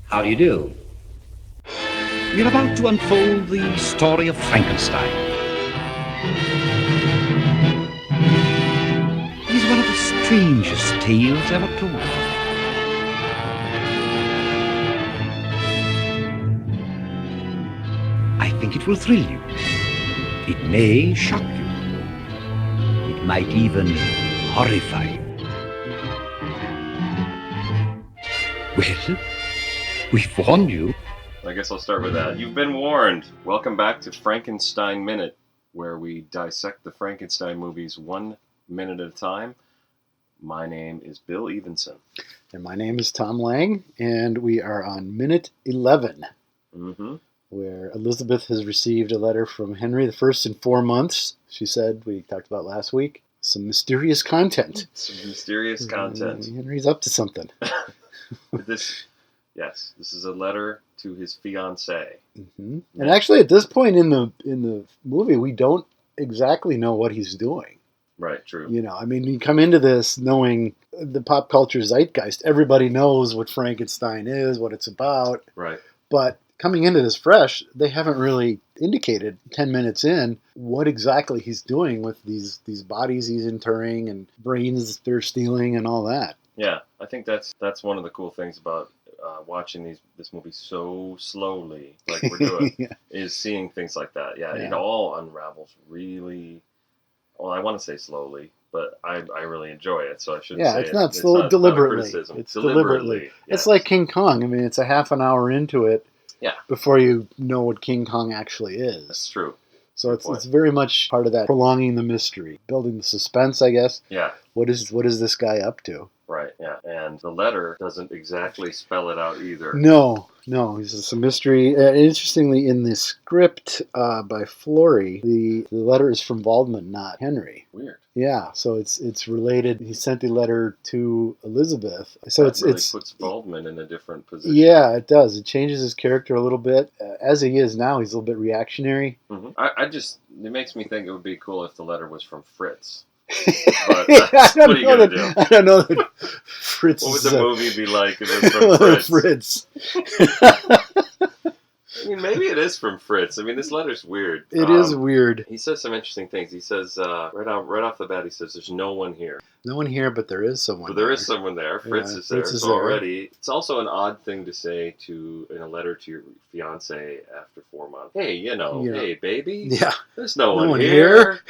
How do you do? We're about to unfold the story of Frankenstein. It is one of the strangest tales ever told. I think it will thrill you. It may shock you. It might even horrify you. Well, we've warned you. I guess I'll start with that. You've been warned. Welcome back to Frankenstein Minute, where we dissect the Frankenstein movies 1 minute at a time. My name is Bill Evenson. And my name is Tom Lang, and we are on minute 11, where Elizabeth has received a letter from Henry, the first in 4 months. She said, we talked about last week, some mysterious content. Some mysterious content. Henry's up to something. This is a letter to his fiancée. Mm-hmm. And actually, at this point in the movie, we don't exactly know what he's doing. Right, true. You know, I mean, you come into this knowing the pop culture zeitgeist. Everybody knows what Frankenstein is, what it's about. Right. But coming into this fresh, they haven't really indicated 10 minutes in what exactly he's doing with these bodies he's interring and brains they're stealing and all that. Yeah, I think that's one of the cool things about watching this movie so slowly, like we're doing, Yeah. is seeing things like that. Yeah, it all unravels really. Well, I want to say slowly, but I really enjoy it, so I shouldn't say it's not slow, deliberately. Not a criticism. It's deliberately. Yes. It's like King Kong. I mean, it's a half an hour into it before you know what King Kong actually is. That's true. So it's very much part of that prolonging the mystery, building the suspense, I guess. Yeah. What is this guy up to? Right, yeah. And the letter doesn't exactly spell it out either. No, it's a mystery. Interestingly, in the script by Flory, the letter is from Waldman, not Henry. Weird. Yeah, so it's related. He sent the letter to Elizabeth. So it puts Waldman in a different position. Yeah, it does. It changes his character a little bit. As he is now, he's a little bit reactionary. Mm-hmm. It makes me think it would be cool if the letter was from Fritz. But what are you going to do? I don't know that Fritz. What would the movie be like if it was from Fritz? I mean, maybe it is from Fritz. I mean, this letter's weird. It is weird. He says some interesting things. He says, right off the bat, he says, there's no one here. No one here, but there is someone there is someone there. Fritz is there. So already, it's also an odd thing to say in a letter to your fiancé after 4 months. Hey, hey, baby. Yeah. There's no one here.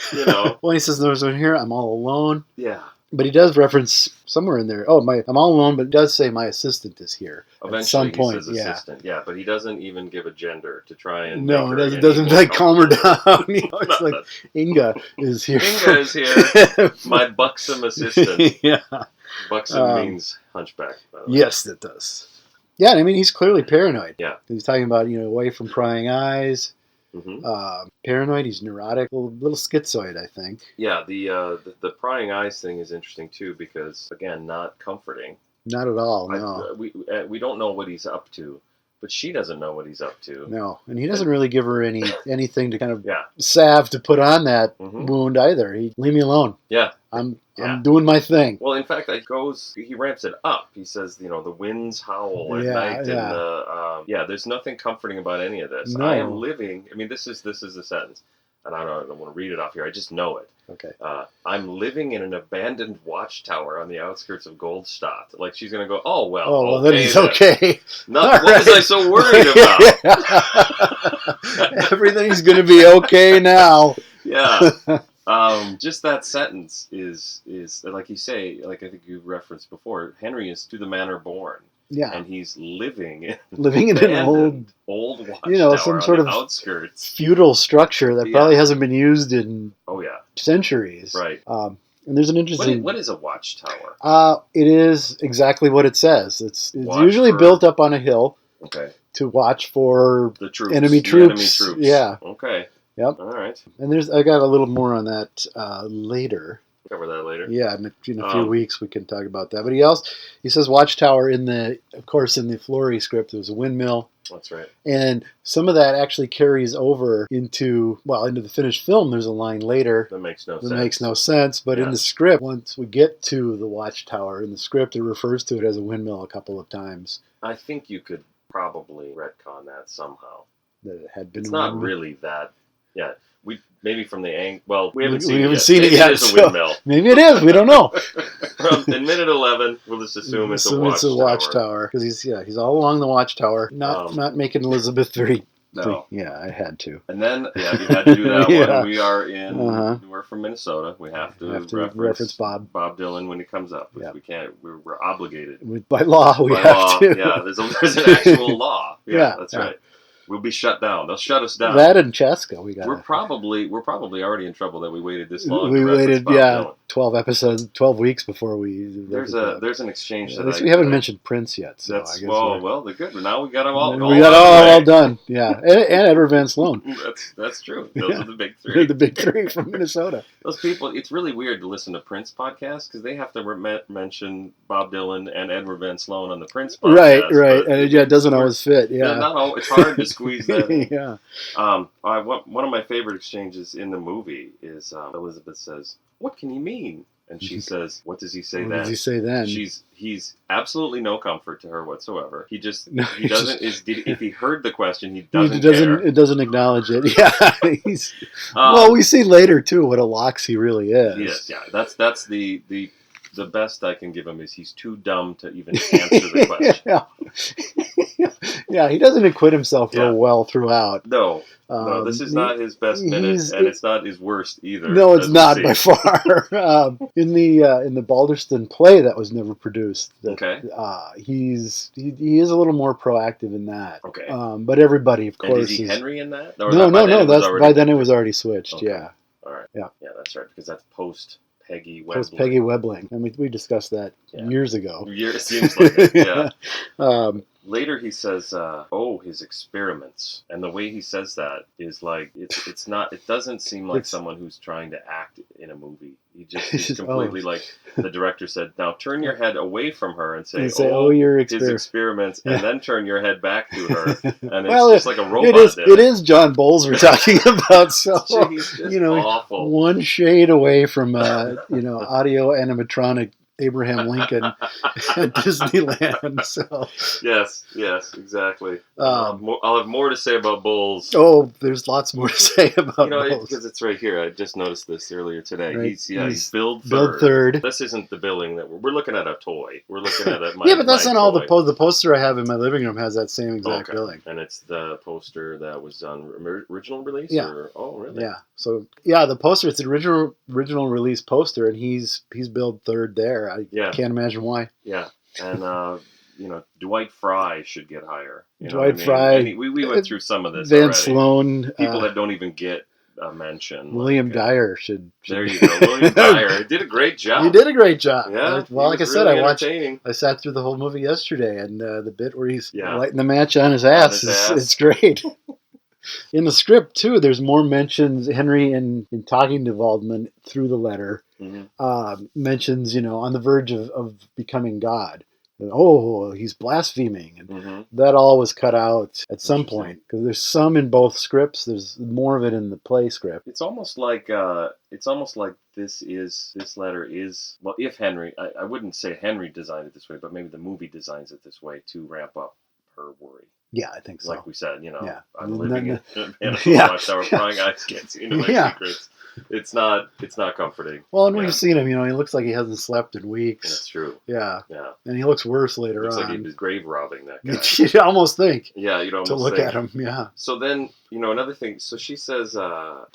When he says there's no one here, I'm all alone. Yeah. But he does reference somewhere in there, I'm all alone, but it does say my assistant is here. Eventually, at some point, he says assistant. Yeah, but he doesn't even give a gender to try and it doesn't like calm her down. It's like Inga is here. Inga is here. My buxom assistant. Yeah. Buxom means hunchback, by the way. Yes, it does. Yeah, I mean, he's clearly paranoid. Yeah. He's talking about, away from prying eyes. Mm-hmm. Paranoid, he's neurotic, a little schizoid, I think. Yeah, the prying eyes thing is interesting too because, again, not comforting. Not at all, no. We don't know what he's up to, but she doesn't know what he's up to. No, and he doesn't really give her anything to kind of salve to put on that wound either. Leave me alone. Yeah. I'm doing my thing. Well, in fact, he ramps it up. He says, the winds howl at night, and there's nothing comforting about any of this. No. I am living. I mean, this is the sentence, and I don't want to read it off here. I just know it. Okay. I'm living in an abandoned watchtower on the outskirts of Goldstadt. Like she's gonna go. Oh well. Oh well, okay, then he's okay. What was I so worried about? Everything's gonna be okay now. Yeah. Just that sentence is like you say, like I think you referenced before. Henry is to the manor born. Yeah, and he's living in an old watchtower some sort of outskirts feudal structure that probably hasn't been used in centuries. Right. And there's an interesting. What is a watchtower? It is exactly what it says. It's usually built up on a hill. Okay. To watch for the troops, enemy troops. Yeah. Okay. Yep. All right. And I got a little more on that later. Cover that later. Yeah, in a few weeks we can talk about that. But he says watchtower in the Flory script. There was a windmill. That's right. And some of that actually carries over into the finished film. There's a line later that makes no sense. But in the script, once we get to the watchtower in the script, it refers to it as a windmill a couple of times. I think you could probably retcon that somehow. That it had been. It's a not windmill. really that. Yeah, we maybe from the angle. Well, we haven't We seen haven't it seen yet. it yet, It is a so- windmill. Maybe it is. We don't know. In minute 11, we'll just assume it's a watchtower. because he's all along the watchtower, not making Elizabeth very. No. Yeah, I had to. And then, you had to do that Yeah. one. We are in. Uh-huh. We're from Minnesota. We have to, reference Bob. Dylan when he comes up. Yeah. We can't. We're obligated. By law, we By have law, to. yeah. There's an actual law. Yeah, Yeah, that's yeah. right. We'll be shut down. They'll shut us down. That and Cheska, we got. We're probably already in trouble that we waited this long. We to reference waited, Bob Dylan. 12 episodes, 12 weeks before we. There's an exchange At that least we haven't mentioned Prince yet. So That's I guess well, they're good. Now we got them all. we got all done. Yeah, and Edward Van Sloan. That's true. Those Yeah. are the big They're three. the big three from Minnesota. Those people. It's really weird to listen to Prince podcasts because they have to mention Bob Dylan and Edward Van Sloan on the Prince podcast. Right, but and it doesn't always fit. Yeah, Yeah, not all, it's hard to squeeze that in. yeah. One of my favorite exchanges in the movie is Elizabeth says, "What can he mean?" And she says, "What does he say What then?" does he say then? He's absolutely no comfort to her whatsoever. He No, he doesn't. If he heard the question, he He doesn't care. It doesn't acknowledge it. Yeah, he's. Um, well, we see later too what a lox he really is. Yes, yeah. That's the best I can give him is he's too dumb to even answer the question. Yeah, he doesn't acquit himself Yeah. real well throughout. No, this is not his best minute, and it's not his worst either. No, it's as we not see. by far. In the Balderston play that was never produced, Okay. he is a little more proactive in that. Okay. But everybody, of And course, is he Henry in that? Or no. by then it was That's already- by then it was already switched. Okay. Yeah, All right. Yeah. Yeah, that's right because that's post Peggy Webling. post Peggy Webling, and we discussed that Yeah. years ago. It seems like it. Yeah. Later, he says, "Oh, his experiments," and the way he says that is like it's not. It doesn't seem like It's- someone who's trying to act in a movie. He's Oh. completely like the director said. Now turn your head away from her and say, and say, "Oh, your his experiments," and Yeah. then turn your head back to her, and it's Well, just like a robot. it is John Bowles we're talking about. So He's just you know, awful. one shade away from audio animatronic Abraham Lincoln at Disneyland. So Yes, exactly. Um, I'll have more to say about Bowles. there's lots more to say about Bowles. Because it's right here. I just noticed this earlier today. Right. He's billed third. Billed third. This isn't the billing that we're looking at a toy. We're looking at a Yeah, but that's my not all toy. the poster I have in my living room has that same exact Okay. billing. And it's the poster that was on original release. Yeah. Oh, really? Yeah. So the poster, it's the original release poster, and he's billed third there. I Yeah. can't imagine why. Yeah. And Dwight Fry should get higher. You know Dwight what I mean? Fry. And we went through some of this Van already. Sloan, People that don't even get a mention. William like, Dyer should. There you go, William Dyer. He did a great job. You did a great job. Yeah. Well, he like I was said, really I watched. entertaining. I sat through the whole movie yesterday, and the bit where he's Yeah. lighting the match on his ass, his ass. it's great. In the script too, there's more mentions. Henry in talking to Waldman through the letter Mhm. mentions, on the verge of becoming God. And, oh, he's blaspheming, and Mhm. that all was cut out at some Interesting. point because there's some in both scripts. There's more of it in the play script. It's almost like this letter is well. If Henry, I wouldn't say Henry designed it this way, but maybe the movie designs it this way to ramp up her worry. Yeah, I think so. Like we said, Yeah. I'm living in a Yeah. watchtower, prying eyes can't see into my Yeah. secrets. It's not comforting. Well, and Yeah. we've seen him. He looks like he hasn't slept in That's weeks. true. Yeah, Yeah, and he looks worse later looks like he on. was grave robbing that guy. You'd almost think Yeah, you'd almost to look think. at him. Yeah. So then, another thing. So she says,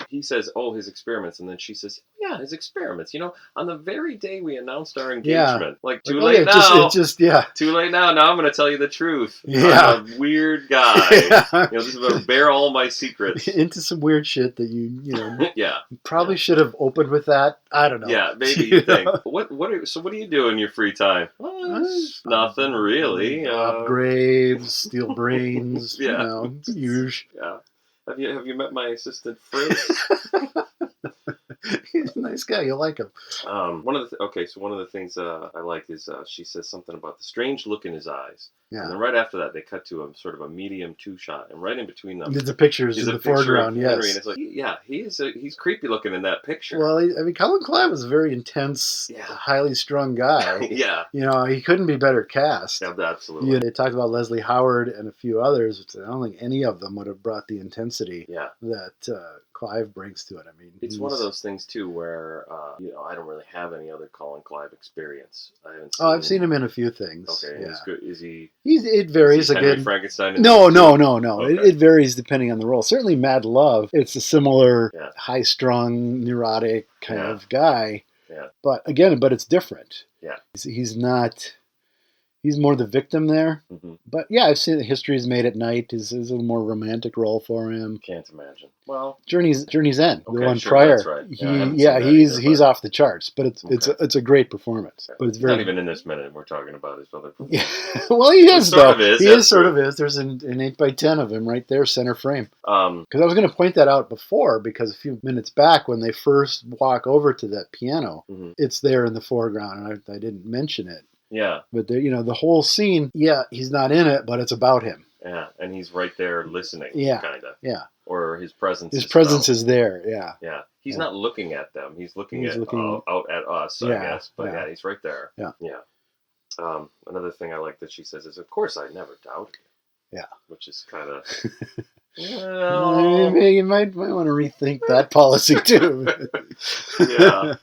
he says, "Oh, his experiments," and then she says, "Yeah, his experiments. On the very day we announced our engagement, like too late now. Yeah. Too late now. Now I'm going to tell you the truth. Yeah. I'm a weird guy. Yeah. This is going to bear all my secrets." Into some weird shit that you Yeah, probably should have opened with that. I don't know. yeah. Maybe you think. What do you do in your free time? Well, it's nothing really. Rob Graves, Steel Brains. Yeah. Huge. Yeah. Have you met my assistant Fritz? He's a nice guy. You'll like him. One of the things I like is she says something about the strange look in his eyes. Yeah. And then right after that, they cut to a sort of a medium 2-shot, and right in between them, The pictures is in a the picture foreground. of Henry, Yes. and it's like, he's creepy looking in that picture. Well, Colin Clive was a very intense, highly strung guy. Yeah. He couldn't be better cast. Yeah, absolutely. They talked about Leslie Howard and a few others. I don't think any of them would have brought the intensity that Clive brings to it. I mean, it's one of those things too where I don't really have any other Colin Clive experience. I haven't. I've seen him in a few things. Okay, yeah. Is good. Is he? It varies Henry again. Frankenstein. No. Okay. It varies depending on the role. Certainly, Mad Love. It's a similar, high-strung, neurotic kind of guy. Yeah. But it's different. Yeah. He's not. He's more the victim there. Mm-hmm. But yeah, I've seen History's Made at Night is a more romantic role for him. Can't imagine. Well, Journey's End, the one sure, prior. That's right. He's off the charts, but it's a great performance. Okay. But it's He's very not even in this minute. We're talking about his other performance. Yeah. Well, he is sort though. of is. He That's is sort true. of is. There's an 8x10 of him right there, center frame. Because I was going to point that out before, because a few minutes back when they first walk over to that piano, it's there in the foreground, and I didn't mention it. Yeah. But the whole scene, he's not in it, but it's about him. Yeah, and he's right there listening. Yeah. Kind of. Yeah. Or his presence. His presence is there. Yeah. Yeah. He's not looking at them. He's looking out at us, I guess. But he's right there. Yeah. Yeah. Another thing I like that she says is, "Of course, I never doubted you." Yeah. Which is kind of. You might want to rethink that policy too. Yeah.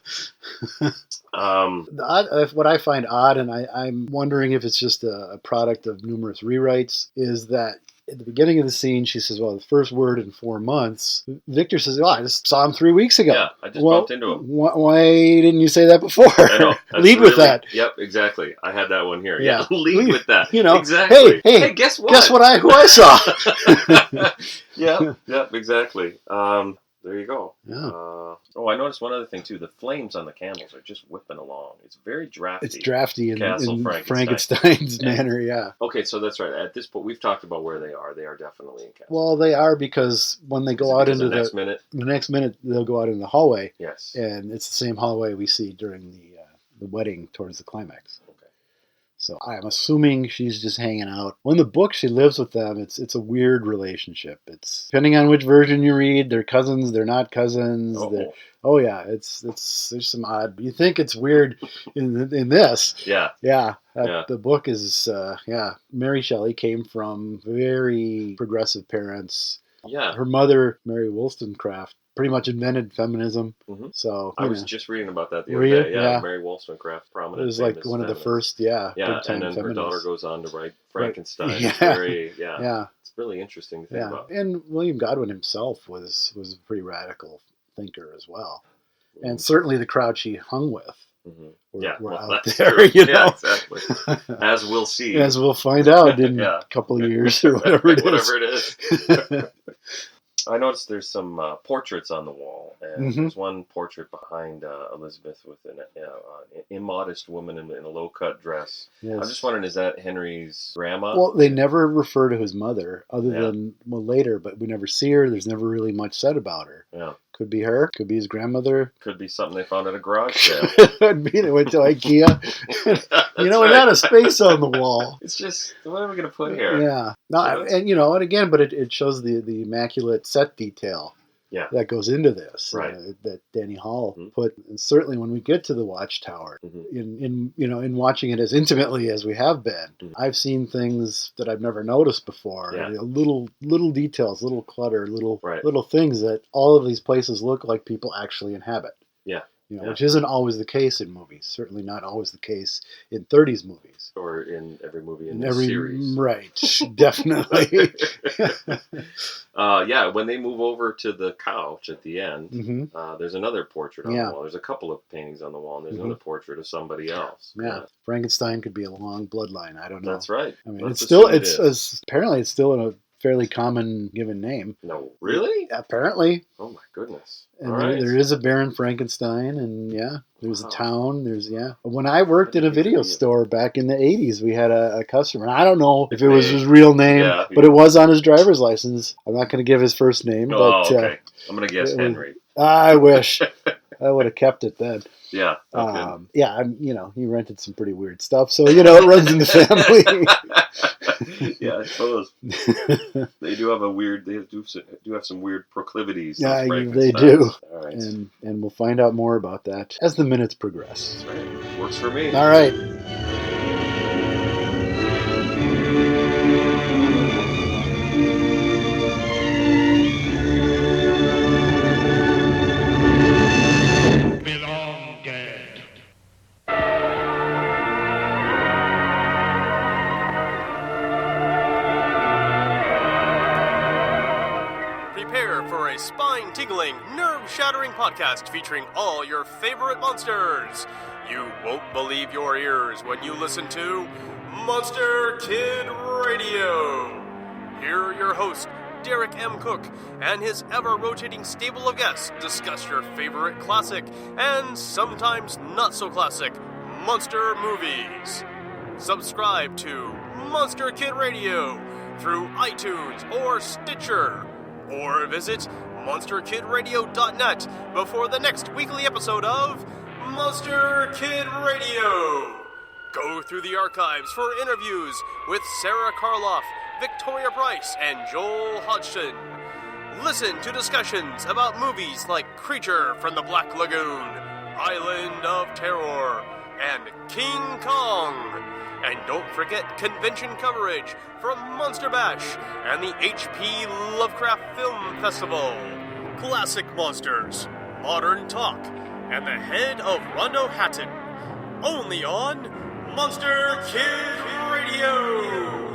What I find odd, and I'm wondering if it's just a product of numerous rewrites, is that at the beginning of the scene, she says, well, the first word in 4 months. Victor says, I just saw him 3 weeks ago. Yeah, I just bumped into him. Why didn't you say that before? I know. Lead with that. Yep, exactly. I had that one here. Yeah. Lead with that. Exactly. Hey, guess what? Guess who I saw? Yeah, exactly. There you go. Yeah. I noticed one other thing too. The flames on the candles are just whipping along. It's very drafty. It's drafty in Frankenstein's Yeah. manner, yeah. Okay, so that's right. At this point, we've talked about where they are. They are definitely in Castle. Well, they are, because when they go out into the next minute, they'll go out in the hallway. Yes. And it's the same hallway we see during the wedding towards the climax. Okay. So I'm assuming she's just hanging out. Well, in the book, she lives with them. It's a weird relationship. It's depending on which version you read. They're cousins. They're not cousins. There's some odd. You think it's weird in this? Yeah. Yeah. The book is Mary Shelley came from very progressive parents. Yeah. Her mother, Mary Wollstonecraft, pretty much invented feminism. Mm-hmm. So I was just reading about that the other day. Yeah, Mary Wollstonecraft, prominent. It was like one of the first, Yeah, big time and then feminists. her daughter goes on to write Frankenstein. Right. Yeah. It's really interesting to think about. And William Godwin himself was a pretty radical thinker as well. Mm-hmm. And certainly the crowd she hung with. Mm-hmm. Were out that's there, true. Yeah, exactly. As we'll see. As we'll find out in a couple of years or whatever it is. I noticed there's some portraits on the wall, and there's one portrait behind Elizabeth with an immodest woman in a low-cut dress. Yes. I'm just wondering, is that Henry's grandma? Well, they never refer to his mother, other than later, but we never see her. There's never really much said about her. Yeah. Could be her. Could be his grandmother. Could be something they found at a garage sale. Could be they went to IKEA. We got a space on the wall. It's just, what are we going to put here? Yeah. No, and again, but it shows the immaculate set detail. Yeah. That goes into this, right? That Danny Hall put, and certainly when we get to the Watchtower, in watching it as intimately as we have been, I've seen things that I've never noticed before. Yeah. Little details, little clutter, little things that all of these places look like people actually inhabit. Yeah. Which isn't always the case in movies. Certainly not always the case in 30s movies. Or in every movie in this series. Right, definitely. When they move over to the couch at the end, there's another portrait on the wall. There's a couple of paintings on the wall, and there's another portrait of somebody else. Yeah. Frankenstein could be a long bloodline. I don't know. That's right. I mean, apparently it's still a fairly common given name. No, really? Apparently. Oh my goodness. And there is a Baron Frankenstein, and there's a town. When I worked in a video store back in the 80s, we had a customer. And I don't know if it was his real name, but it was on his driver's license. I'm not going to give his first name. Okay. I'm going to guess Henry. I wish. I would have kept it then. Yeah. Okay. Yeah, he rented some pretty weird stuff, so it runs in the family. Yeah, I suppose they do have do have some weird proclivities. Yeah, those they do. All right, and we'll find out more about that as the minutes progress. that's right. Works for me. All right. Belong dead. Prepare for a spine-tingling, nerve-shattering podcast featuring all your favorite monsters. You won't believe your ears when you listen to Monster Kid Radio. Here are your hosts, Derek M. Cook, and his ever-rotating stable of guests discuss your favorite classic and sometimes not-so-classic monster movies. Subscribe to Monster Kid Radio through iTunes or Stitcher, or visit monsterkidradio.net before the next weekly episode of Monster Kid Radio. Go through the archives for interviews with Sarah Karloff, Victoria Price, and Joel Hodgson. Listen to discussions about movies like Creature from the Black Lagoon, Island of Terror, and King Kong. And don't forget convention coverage from Monster Bash and the H.P. Lovecraft Film Festival. Classic monsters, modern talk, and the head of Rondo Hatton. Only on Monster Kid Radio.